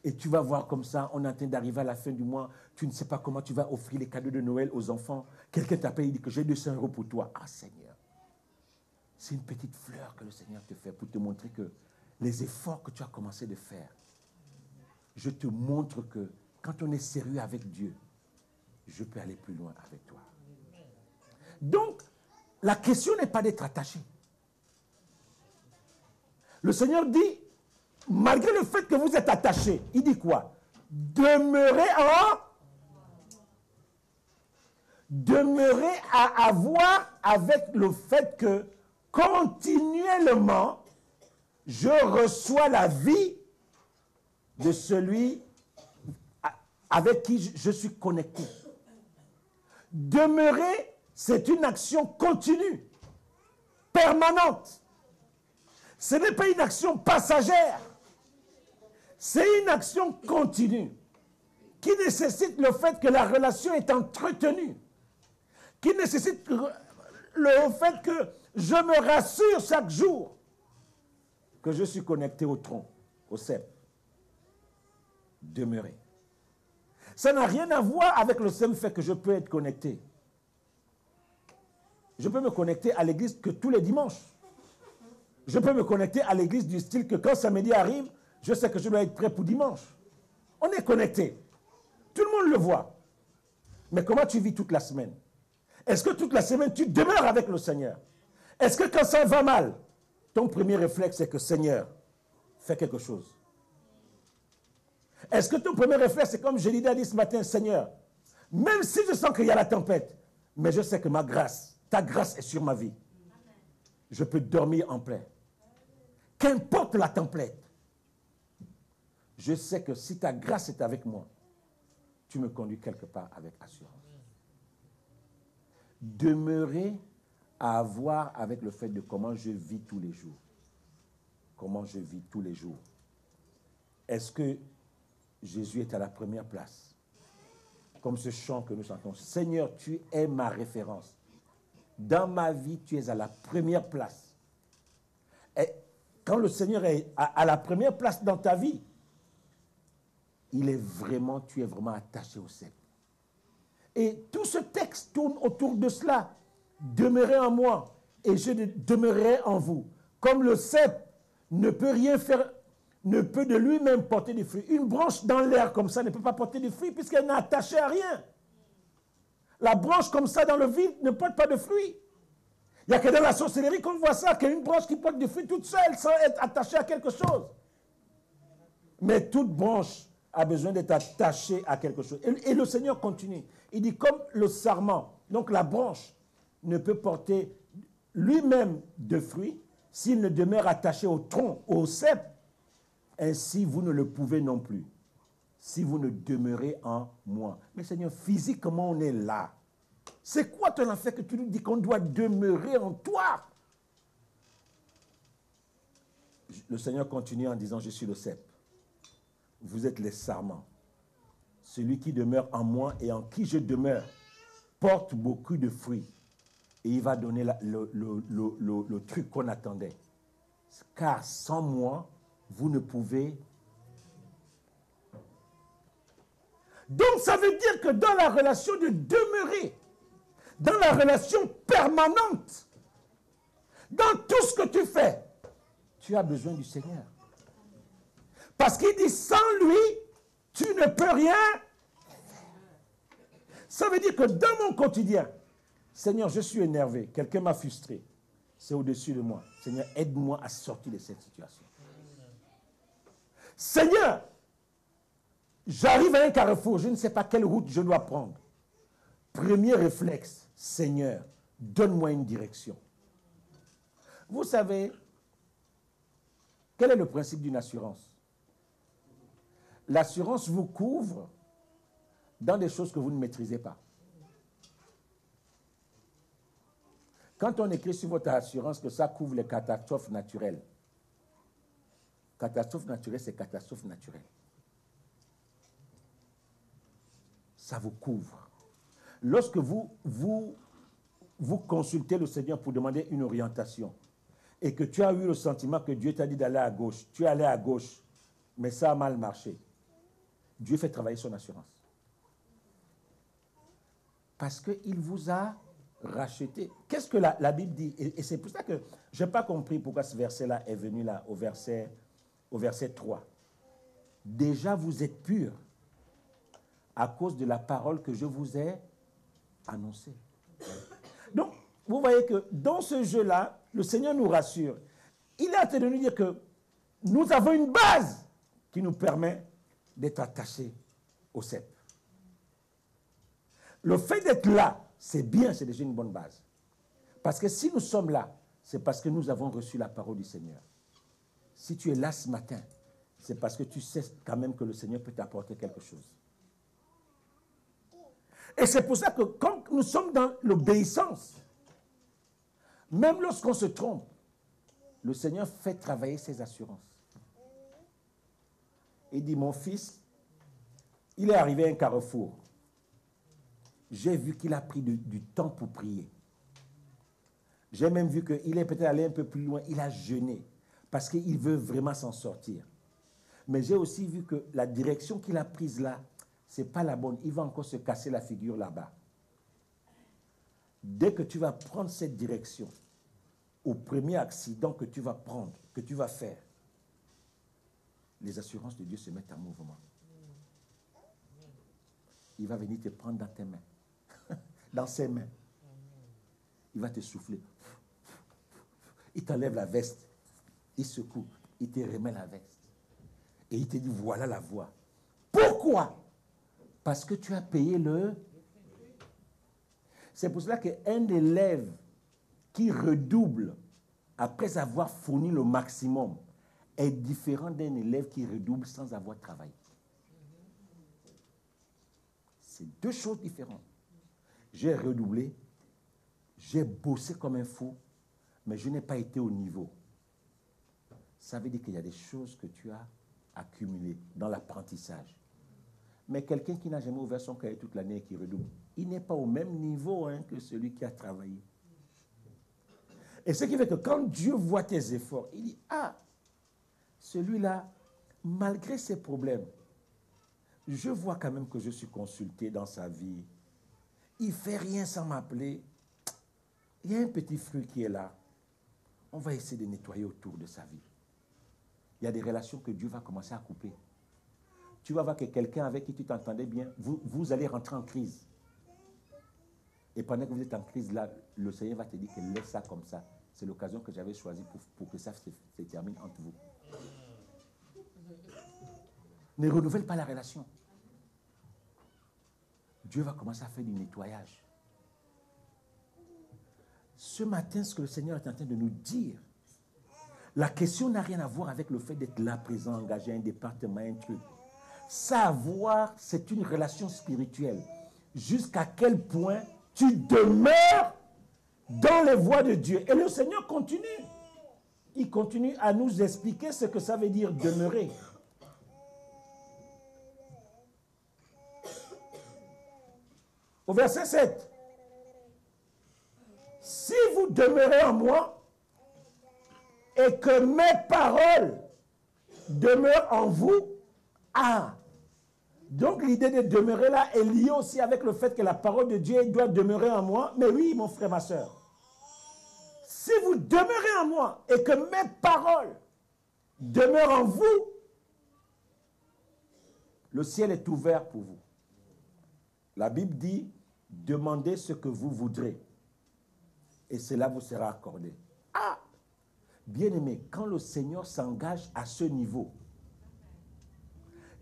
Et tu vas voir comme ça, on est en train d'arriver à la fin du mois, tu ne sais pas comment tu vas offrir les cadeaux de Noël aux enfants. Quelqu'un t'appelle, il dit que j'ai 200 € pour toi. Ah Seigneur, c'est une petite fleur que le Seigneur te fait pour te montrer que les efforts que tu as commencé de faire, je te montre que quand on est sérieux avec Dieu, je peux aller plus loin avec toi. Donc, la question n'est pas d'être attaché. Le Seigneur dit, malgré le fait que vous êtes attaché, il dit quoi? Demeurez à avoir avec le fait que continuellement, je reçois la vie de celui avec qui je suis connecté. Demeurer, c'est une action continue, permanente. Ce n'est pas une action passagère. C'est une action continue qui nécessite le fait que la relation est entretenue, qui nécessite le fait que je me rassure chaque jour que je suis connecté au tronc, au cep. Demeurer. Ça n'a rien à voir avec le seul fait que je peux être connecté. Je peux me connecter à l'église que tous les dimanches. Je peux me connecter à l'église du style que quand samedi arrive, je sais que je dois être prêt pour dimanche. On est connecté. Tout le monde le voit. Mais comment tu vis toute la semaine? Est-ce que toute la semaine, tu demeures avec le Seigneur? Est-ce que quand ça va mal, ton premier réflexe, c'est que Seigneur, fais quelque chose? Est-ce que ton premier réflexe, c'est comme je l'ai dit ce matin, Seigneur, même si je sens qu'il y a la tempête, mais je sais que ma grâce, ta grâce est sur ma vie. Je peux dormir en paix. qu'importe la tempête, je sais que si ta grâce est avec moi, tu me conduis quelque part avec assurance. Demeurer à avoir avec le fait de comment je vis tous les jours. Comment je vis tous les jours. Est-ce que Jésus est à la première place? Comme ce chant que nous chantons. Seigneur, tu es ma référence. Dans ma vie, tu es à la première place. Et quand le Seigneur est à la première place dans ta vie, tu es vraiment attaché au cep. Et tout ce texte tourne autour de cela. Demeurez en moi et je demeurerai en vous. Comme le cep ne peut rien faire, ne peut de lui-même porter des fruits. Une branche dans l'air comme ça ne peut pas porter des fruits puisqu'elle n'est attachée à rien. La branche comme ça dans le vide ne porte pas de fruits. Il n'y a que dans la sorcellerie qu'on voit ça, qu'il y a une branche qui porte des fruits toute seule sans être attachée à quelque chose. Mais toute branche a besoin d'être attachée à quelque chose. Et le Seigneur continue. Il dit comme le sarment, donc la branche ne peut porter lui-même de fruits s'il ne demeure attaché au tronc, au cep. Ainsi, vous ne le pouvez non plus, si vous ne demeurez en moi. Mais Seigneur, physiquement, on est là. C'est quoi ton affaire que tu nous dis qu'on doit demeurer en toi? Le Seigneur continue en disant, je suis le cep. Vous êtes les sarments. Celui qui demeure en moi et en qui je demeure porte beaucoup de fruits. Et il va donner le truc qu'on attendait. Car sans moi, vous ne pouvez. Donc ça veut dire que dans la relation de demeurer, dans la relation permanente, dans tout ce que tu fais, tu as besoin du Seigneur. Parce qu'il dit, sans lui, tu ne peux rien faire. Ça veut dire que dans mon quotidien, Seigneur, je suis énervé, quelqu'un m'a frustré, c'est au-dessus de moi. Seigneur, aide-moi à sortir de cette situation. Seigneur, j'arrive à un carrefour, je ne sais pas quelle route je dois prendre. Premier réflexe, Seigneur, donne-moi une direction. Vous savez, quel est le principe d'une assurance? L'assurance vous couvre dans des choses que vous ne maîtrisez pas. Quand on écrit sur votre assurance que ça couvre les catastrophes naturelles, catastrophe naturelle, c'est catastrophe naturelle. Ça vous couvre. Lorsque vous consultez le Seigneur pour demander une orientation et que tu as eu le sentiment que Dieu t'a dit d'aller à gauche, tu es allé à gauche, mais ça a mal marché, Dieu fait travailler son assurance. Parce qu'il vous a racheté. Qu'est-ce que la Bible dit? Et c'est pour ça que je n'ai pas compris pourquoi ce verset-là est venu là, au verset 3. Déjà, vous êtes purs à cause de la parole que je vous ai annoncée. Donc, vous voyez que dans ce jeu-là, le Seigneur nous rassure. Il est en train de nous dire que nous avons une base qui nous permet d'être attachés au cep. Le fait d'être là, c'est bien, c'est déjà une bonne base. Parce que si nous sommes là, c'est parce que nous avons reçu la parole du Seigneur. Si tu es là ce matin, c'est parce que tu sais quand même que le Seigneur peut t'apporter quelque chose. Et c'est pour ça que quand nous sommes dans l'obéissance, même lorsqu'on se trompe, le Seigneur fait travailler ses assurances. Il dit, mon fils, il est arrivé à un carrefour. J'ai vu qu'il a pris du temps pour prier. J'ai même vu qu'il est peut-être allé un peu plus loin. Il a jeûné parce qu'il veut vraiment s'en sortir. Mais j'ai aussi vu que la direction qu'il a prise là, ce n'est pas la bonne. Il va encore se casser la figure là-bas. Dès que tu vas prendre cette direction, au premier accident que tu vas prendre, que tu vas faire, les assurances de Dieu se mettent en mouvement. Il va venir te prendre dans tes mains, dans ses mains. Il va te souffler. Il t'enlève la veste. Il secoue. Il te remet la veste. Et il te dit, voilà la voie. Pourquoi? Parce que tu as payé le... C'est pour cela qu'un élève qui redouble après avoir fourni le maximum, est différent d'un élève qui redouble sans avoir travaillé. C'est deux choses différentes. J'ai redoublé, j'ai bossé comme un fou, mais je n'ai pas été au niveau. Ça veut dire qu'il y a des choses que tu as accumulées dans l'apprentissage. Mais quelqu'un qui n'a jamais ouvert son cahier toute l'année et qui redouble, il n'est pas au même niveau que celui qui a travaillé. Et ce qui fait que quand Dieu voit tes efforts, il dit, ah, celui-là, malgré ses problèmes, je vois quand même que je suis consulté dans sa vie. Il ne fait rien sans m'appeler. Il y a un petit fruit qui est là. On va essayer de nettoyer autour de sa vie. Il y a des relations que Dieu va commencer à couper. Tu vas voir que quelqu'un avec qui tu t'entendais bien, vous allez rentrer en crise. Et pendant que vous êtes en crise, là, le Seigneur va te dire que laisse ça comme ça. C'est l'occasion que j'avais choisie pour que ça se termine entre vous. Ne renouvelle pas la relation. Dieu va commencer à faire du nettoyage. Ce matin, ce que le Seigneur est en train de nous dire, la question n'a rien à voir avec le fait d'être là, présent, engagé, un département, un truc. Savoir, c'est une relation spirituelle. Jusqu'à quel point tu demeures dans les voies de Dieu. Et le Seigneur continue. Il continue à nous expliquer ce que ça veut dire demeurer. Au verset 7. Si vous demeurez en moi et que mes paroles demeurent en vous, donc l'idée de demeurer là est liée aussi avec le fait que la parole de Dieu doit demeurer en moi. Mais oui, mon frère, ma soeur. Si vous demeurez en moi et que mes paroles demeurent en vous, le ciel est ouvert pour vous. La Bible dit, demandez ce que vous voudrez et cela vous sera accordé. Bien-aimé, quand le Seigneur s'engage à ce niveau,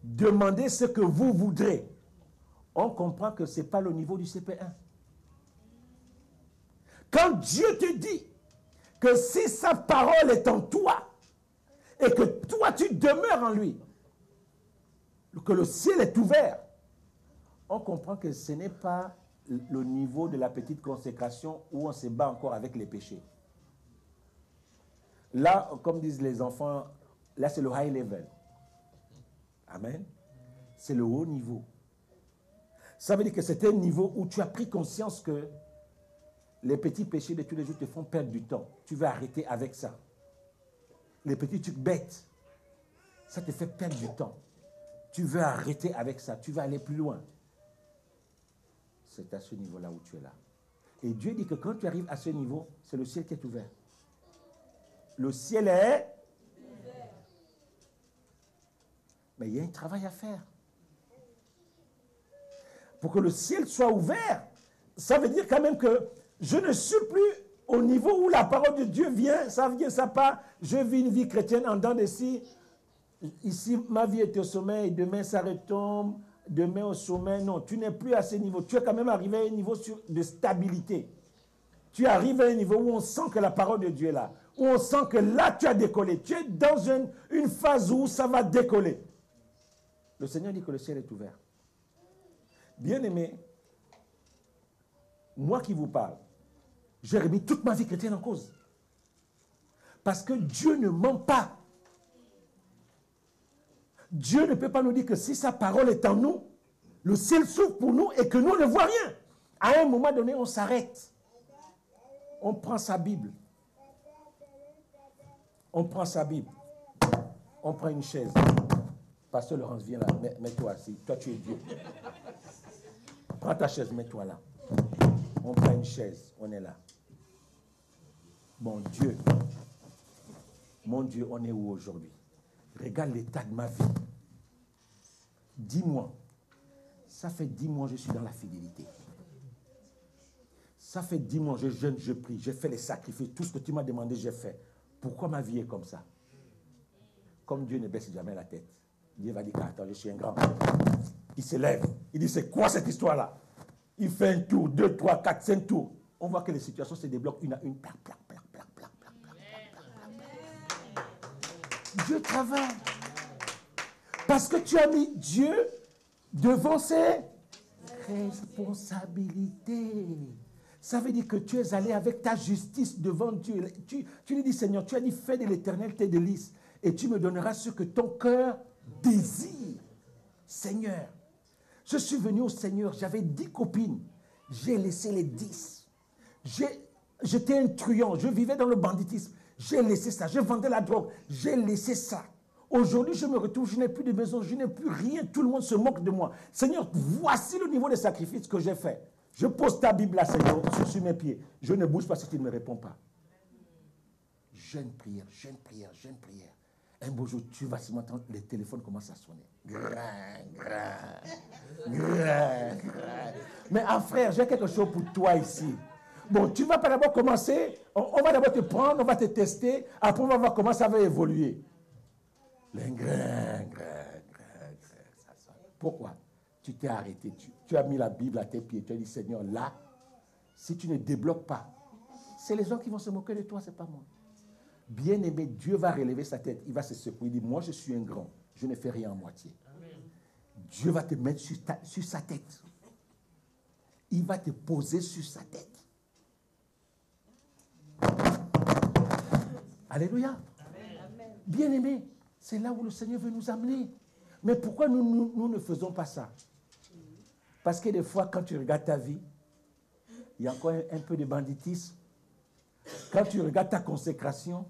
demandez ce que vous voudrez, on comprend que ce n'est pas le niveau du CP1. Quand Dieu te dit que si sa parole est en toi et que toi tu demeures en lui, que le ciel est ouvert, on comprend que ce n'est pas le niveau de la petite consécration où on se bat encore avec les péchés. Là, comme disent les enfants, là c'est le high level. Amen. C'est le haut niveau. Ça veut dire que c'est un niveau où tu as pris conscience que les petits péchés de tous les jours te font perdre du temps. Tu veux arrêter avec ça. Les petits trucs bêtes, ça te fait perdre du temps. Tu veux arrêter avec ça. Tu veux aller plus loin. C'est à ce niveau-là où tu es là. Et Dieu dit que quand tu arrives à ce niveau, c'est le ciel qui est ouvert. Le ciel est ouvert. Mais il y a un travail à faire. Pour que le ciel soit ouvert, ça veut dire quand même que je ne suis plus au niveau où la parole de Dieu vient. Ça veut dire ça pas, je vis une vie chrétienne en dents de scie. Ici, ma vie est au sommet et demain ça retombe. Demain au sommet, non, tu n'es plus à ce niveau. Tu es quand même arrivé à un niveau de stabilité. Tu arrives à un niveau où on sent que la parole de Dieu est là. Où on sent que là, tu as décollé. Tu es dans une phase où ça va décoller. Le Seigneur dit que le ciel est ouvert. Bien-aimé, moi qui vous parle, j'ai remis toute ma vie chrétienne en cause. Parce que Dieu ne ment pas. Dieu ne peut pas nous dire que si sa parole est en nous, le ciel s'ouvre pour nous et que nous ne voyons rien. À un moment donné, on s'arrête. On prend sa Bible. On prend sa Bible. On prend une chaise. Pasteur Laurence, viens là. Mets-toi assis. Toi, tu es Dieu. Prends ta chaise, mets-toi là. On prend une chaise. On est là. Mon Dieu, on est où aujourd'hui? Regarde l'état de ma vie. 10 mois. Ça fait 10 mois que je suis dans la fidélité. Ça fait 10 mois, je jeûne, je prie, j'ai fait les sacrifices, tout ce que tu m'as demandé, j'ai fait. Pourquoi ma vie est comme ça? Comme Dieu ne baisse jamais la tête. Dieu va dire, attends, je suis un grand. Il se lève. Il dit, c'est quoi cette histoire-là? Il fait un tour, 2, 3, 4, 5 tours. On voit que les situations se débloquent une à une. Plac, plac, plac, plac, plac, plac, plac, plac, plac, plac, plac. Dieu travaille. Parce que tu as mis Dieu devant ses responsabilités. Ça veut dire que tu es allé avec ta justice devant Dieu. Tu lui dis, Seigneur, tu as dit, fais de l'Éternel tes délices et tu me donneras ce que ton cœur désire. Seigneur, je suis venu au Seigneur, j'avais 10 copines, j'ai laissé les 10. J'étais un truand, je vivais dans le banditisme, j'ai laissé ça, je vendais la drogue, j'ai laissé ça. Aujourd'hui, je me retrouve, je n'ai plus de maison, je n'ai plus rien, tout le monde se moque de moi. Seigneur, voici le niveau de sacrifice que j'ai fait. Je pose ta Bible là, Seigneur, sur mes pieds. Je ne bouge pas si tu ne me réponds pas. Jeune prière, jeune prière, jeune prière. Un beau jour, tu vas se m'entendre, les téléphones commencent à sonner. Mais frère, j'ai quelque chose pour toi ici. Bon, tu ne vas pas d'abord commencer, on va d'abord te prendre, on va te tester, après on va voir comment ça va évoluer. Pourquoi? Tu t'es arrêté, tu as mis la Bible à tes pieds, tu as dit, Seigneur, là, si tu ne débloques pas, c'est les gens qui vont se moquer de toi, ce n'est pas moi. Bien-aimé, Dieu va relever sa tête, il va se secouer, il dit, moi je suis un grand, je ne fais rien en moitié. Amen. Dieu va te mettre sur sa tête. Il va te poser sur sa tête. Alléluia. Bien-aimé, c'est là où le Seigneur veut nous amener. Mais pourquoi nous ne faisons pas ça? Parce que des fois, quand tu regardes ta vie, il y a encore un peu de banditisme. Quand tu regardes ta consécration,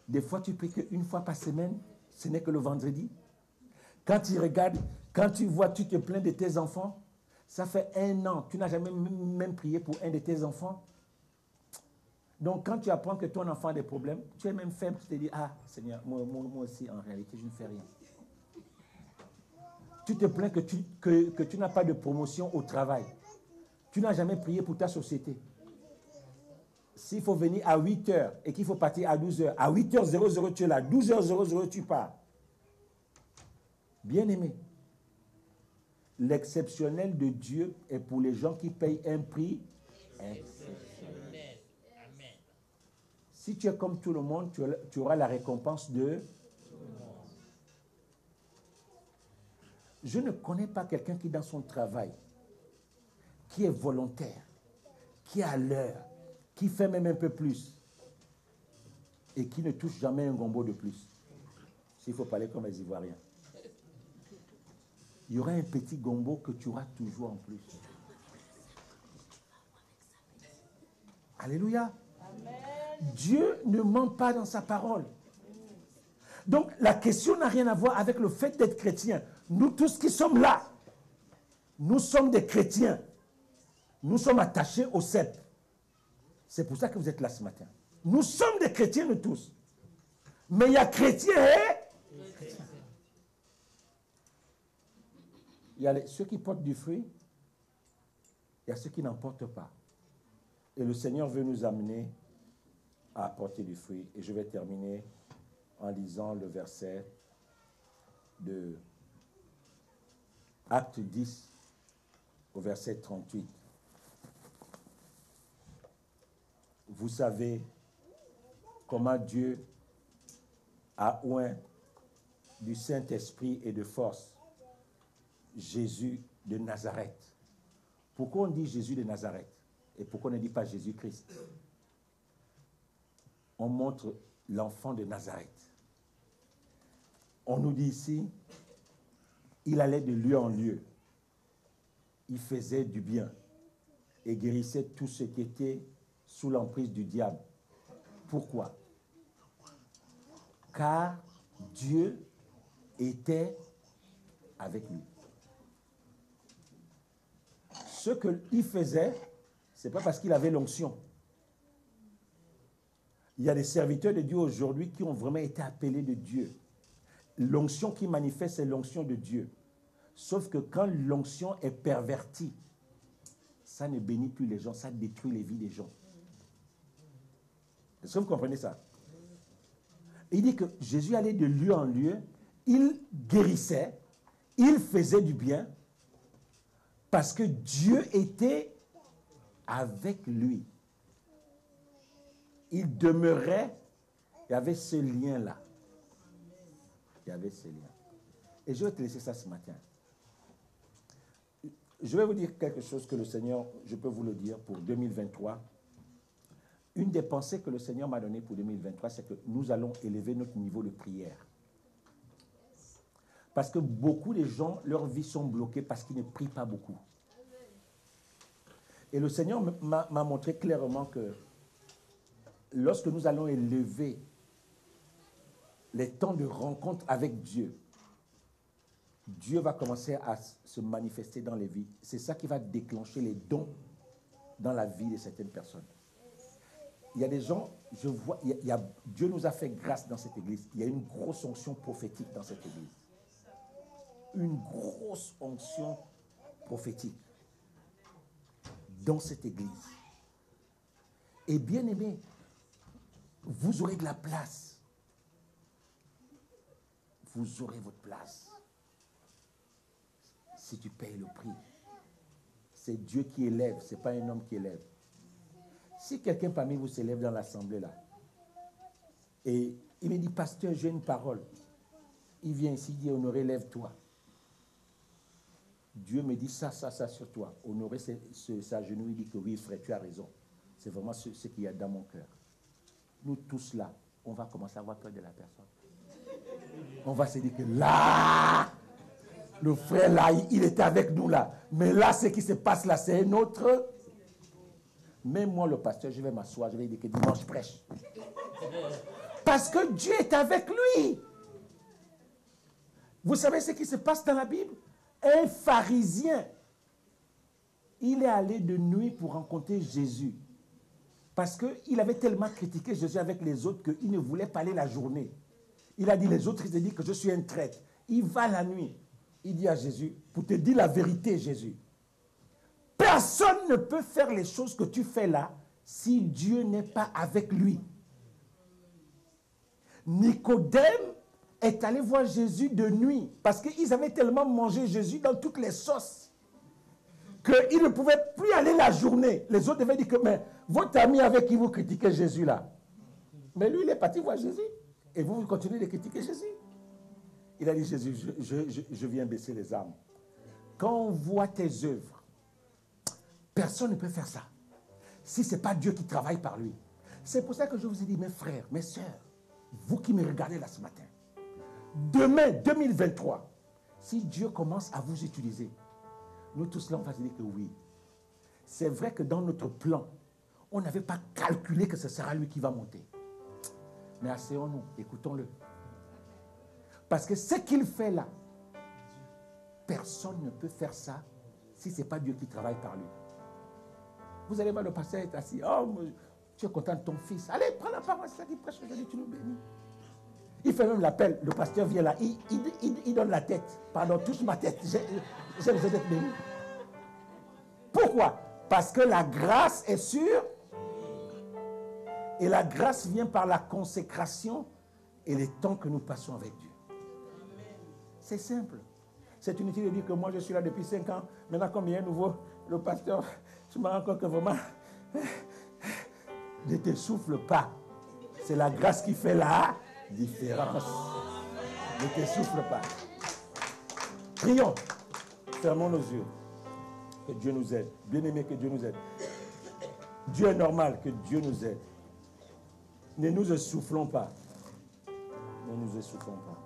des fois tu pries qu'une fois par semaine, ce n'est que le vendredi. Quand tu regardes, quand tu vois, tu te plains de tes enfants, ça fait 1 an, tu n'as jamais même prié pour un de tes enfants. Donc quand tu apprends que ton enfant a des problèmes, tu es même faible, tu te dis, ah Seigneur, moi aussi en réalité je ne fais rien. Tu te plains que tu n'as pas de promotion au travail. Tu n'as jamais prié pour ta société. S'il faut venir à 8 heures et qu'il faut partir à 12 heures, à 8h00 tu es là, 12h00 tu pars. Bien-aimé, l'exceptionnel de Dieu est pour les gens qui payent un prix exceptionnel. Si tu es comme tout le monde, tu auras la récompense de tout le monde. Je ne connais pas quelqu'un qui dans son travail, qui est volontaire, qui est à l'heure, qui fait même un peu plus et qui ne touche jamais un gombo de plus. S'il faut parler comme les Ivoiriens. Il y aura un petit gombo que tu auras toujours en plus. Alléluia. Amen. Dieu ne ment pas dans sa parole. Donc la question n'a rien à voir avec le fait d'être chrétien. Nous tous qui sommes là, nous sommes des chrétiens. Nous sommes attachés au cep. C'est pour ça que vous êtes là ce matin. Nous sommes des chrétiens, nous tous. Mais il y a chrétiens et chrétiens. Il y a ceux qui portent du fruit, il y a ceux qui n'en portent pas. Et le Seigneur veut nous amener à apporter du fruit. Et je vais terminer en lisant le verset de Acte 10 au verset 38. Vous savez comment Dieu a oint du Saint-Esprit et de force Jésus de Nazareth. Pourquoi on dit Jésus de Nazareth et pourquoi on ne dit pas Jésus-Christ? On montre l'enfant de Nazareth. On nous dit ici, il allait de lieu en lieu. Il faisait du bien et guérissait tout ce qui était sous l'emprise du diable. Pourquoi? Car Dieu était avec lui. Ce qu'il faisait, ce n'est pas parce qu'il avait l'onction. Il y a des serviteurs de Dieu aujourd'hui qui ont vraiment été appelés de Dieu. L'onction qui manifeste, c'est l'onction de Dieu. Sauf que quand l'onction est pervertie, ça ne bénit plus les gens, ça détruit les vies des gens. Est-ce que vous comprenez ça? Il dit que Jésus allait de lieu en lieu, il guérissait, il faisait du bien, parce que Dieu était avec lui. Il demeurait, il y avait ce lien-là. Il y avait ces liens. Et je vais te laisser ça ce matin. Je vais vous dire quelque chose que le Seigneur, je peux vous le dire, pour 2023. Une des pensées que le Seigneur m'a donnée pour 2023, c'est que nous allons élever notre niveau de prière. Parce que beaucoup de gens, leurs vies sont bloquées parce qu'ils ne prient pas beaucoup. Et le Seigneur m'a montré clairement que lorsque nous allons élever les temps de rencontre avec Dieu, Dieu va commencer à se manifester dans les vies. C'est ça qui va déclencher les dons dans la vie de certaines personnes. Il y a des gens, je vois, Dieu nous a fait grâce dans cette église. Il y a une grosse onction prophétique dans cette église. Une grosse onction prophétique dans cette église. Et bien aimé, vous aurez de la place. Vous aurez votre place. Si tu payes le prix. C'est Dieu qui élève, ce n'est pas un homme qui élève. Si quelqu'un parmi vous s'élève dans l'assemblée là, et il me dit, pasteur, j'ai une parole. Il vient ici, il dit, Honoré, lève-toi. Dieu me dit ça sur toi. Honoré s'agenouille, il dit que oui, frère, tu as raison. C'est vraiment ce qu'il y a dans mon cœur. Nous tous là, on va commencer à avoir peur de la personne. On va se dire que là, le frère là, il était avec nous là. Mais là, ce qui se passe là, c'est un autre. Même moi, le pasteur, je vais m'asseoir, je vais dire que dimanche prêche. Parce que Dieu est avec lui. Vous savez ce qui se passe dans la Bible? Un pharisien, il est allé de nuit pour rencontrer Jésus. Parce qu'il avait tellement critiqué Jésus avec les autres qu'il ne voulait pas aller la journée. Il a dit, les autres, ils ont dit que je suis un traître. Il va la nuit. Il dit à Jésus, pour te dire la vérité, Jésus, personne ne peut faire les choses que tu fais là si Dieu n'est pas avec lui. Nicodème est allé voir Jésus de nuit parce qu'ils avaient tellement mangé Jésus dans toutes les sauces qu'ils ne pouvaient plus aller la journée. Les autres devaient dire que, mais votre ami avec qui vous critiquez Jésus là, mais lui il est parti voir Jésus et vous continuez de critiquer Jésus. Il a dit, Jésus, je viens baisser les armes. Quand on voit tes œuvres, personne ne peut faire ça si ce n'est pas Dieu qui travaille par lui. C'est pour ça que je vous ai dit, mes frères, mes sœurs, vous qui me regardez là ce matin, demain, 2023, si Dieu commence à vous utiliser, nous tous là, on va se dire que oui. C'est vrai que dans notre plan, on n'avait pas calculé que ce sera lui qui va monter. Mais asseyons-nous, écoutons-le. Parce que ce qu'il fait là, personne ne peut faire ça si ce n'est pas Dieu qui travaille par lui. Vous allez voir le pasteur être assis. Oh, tu es content de ton fils. Allez, prends la parole, c'est ça qui prêche aujourd'hui, tu nous bénis. Il fait même l'appel. Le pasteur vient là, il donne la tête. Pardon, touche ma tête. J'ai besoin d'être béni. Pourquoi? Parce que la grâce est sûre. Et la grâce vient par la consécration et les temps que nous passons avec Dieu. C'est simple. C'est inutile de dire que moi je suis là depuis 5 ans. Maintenant, comme il y a un nouveau, le pasteur, je me rends compte que vraiment, ne te souffle pas. C'est la grâce qui fait la différence. Ne te souffle pas. Prions. Fermons nos yeux. Que Dieu nous aide. Bien-aimé, que Dieu nous aide. Dieu est normal que Dieu nous aide. Ne nous essoufflons pas. Ne nous essoufflons pas.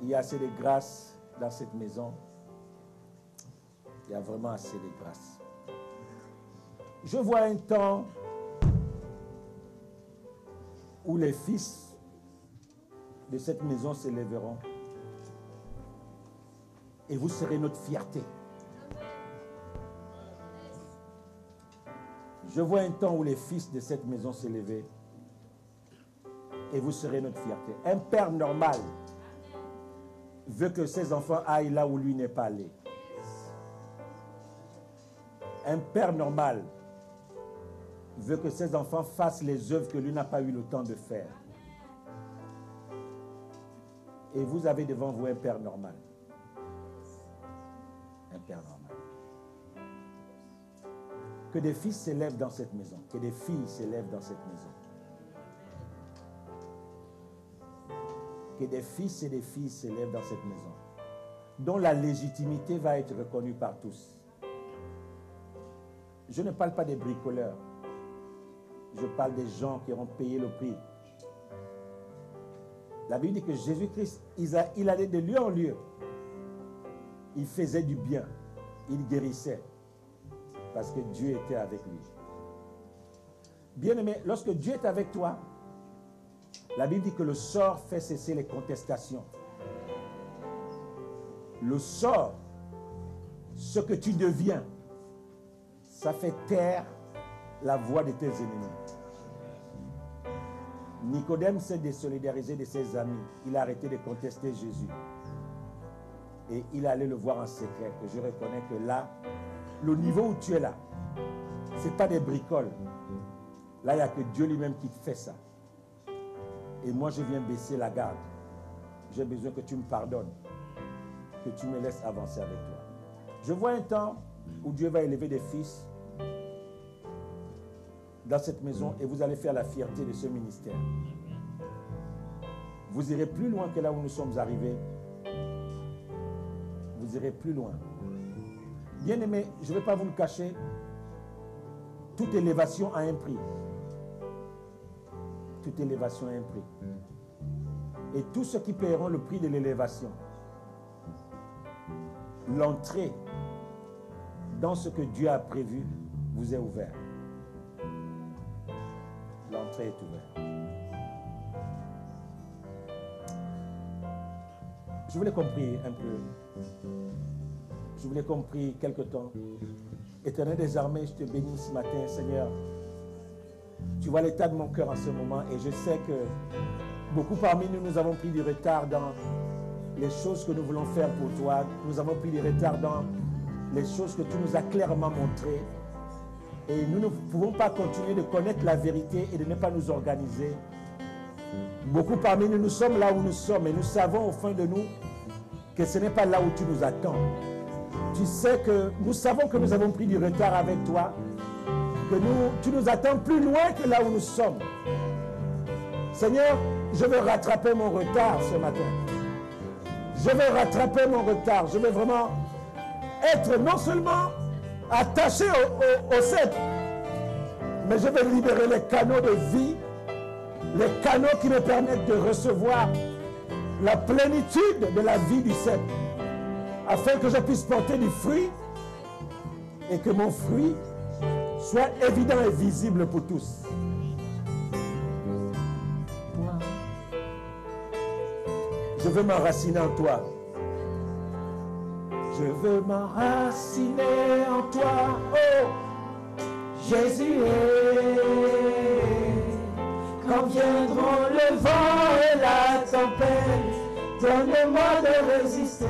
Il y a assez de grâce dans cette maison. Il y a vraiment assez de grâce. Je vois un temps où les fils de cette maison s'élèveront et vous serez notre fierté. Je vois un temps où les fils de cette maison s'élever et vous serez notre fierté. Un père normal veut que ses enfants aillent là où lui n'est pas allé. Un père normal veut que ses enfants fassent les œuvres que lui n'a pas eu le temps de faire. Et vous avez devant vous un père normal. Un père normal. Que des fils s'élèvent dans cette maison. Que des filles s'élèvent dans cette maison. que des fils et des filles s'élèvent dans cette maison, dont la légitimité va être reconnue par tous. Je ne parle pas des bricoleurs. Je parle des gens qui auront payé le prix. La Bible dit que Jésus-Christ, il allait de lieu en lieu. Il faisait du bien. Il guérissait. Parce que Dieu était avec lui. Bien-aimé, lorsque Dieu est avec toi, la Bible dit que le sort fait cesser les contestations. Le sort, ce que tu deviens, ça fait taire la voix de tes ennemis. Nicodème s'est désolidarisé de ses amis. Il a arrêté de contester Jésus. Et il allait le voir en secret. Et je reconnais que là, le niveau où tu es là, ce n'est pas des bricoles. Là, il n'y a que Dieu lui-même qui fait ça. Et moi, je viens baisser la garde. J'ai besoin que tu me pardonnes. Que tu me laisses avancer avec toi. Je vois un temps où Dieu va élever des fils dans cette maison et vous allez faire la fierté de ce ministère. Vous irez plus loin que là où nous sommes arrivés. Vous irez plus loin. Bien-aimés, je ne vais pas vous le cacher. Toute élévation a un prix. Toute élévation a un prix. Et tous ceux qui paieront le prix de l'élévation, l'entrée dans ce que Dieu a prévu vous est ouverte. L'entrée est ouverte. Je voulais compris un peu. Je voulais compris quelque temps. Éternel des armées, je te bénis ce matin, Seigneur. Tu vois l'état de mon cœur en ce moment et je sais que beaucoup parmi nous, nous avons pris du retard dans les choses que nous voulons faire pour toi. Nous avons pris du retard dans les choses que tu nous as clairement montrées. Et nous ne pouvons pas continuer de connaître la vérité et de ne pas nous organiser. Beaucoup parmi nous, nous sommes là où nous sommes et nous savons au fond de nous que ce n'est pas là où tu nous attends. Tu sais que nous savons que nous avons pris du retard avec toi, que tu nous attends plus loin que là où nous sommes. Seigneur, je veux rattraper mon retard ce matin. Je veux rattraper mon retard. Je veux vraiment être non seulement attaché au cèdre, mais je veux libérer les canaux de vie, les canaux qui me permettent de recevoir la plénitude de la vie du cèdre, afin que je puisse porter du fruit et que mon fruit soit évident et visible pour tous. Je veux m'enraciner en toi. Je veux m'enraciner en toi, oh Jésus. Quand viendront le vent et la tempête, donne-moi de résister.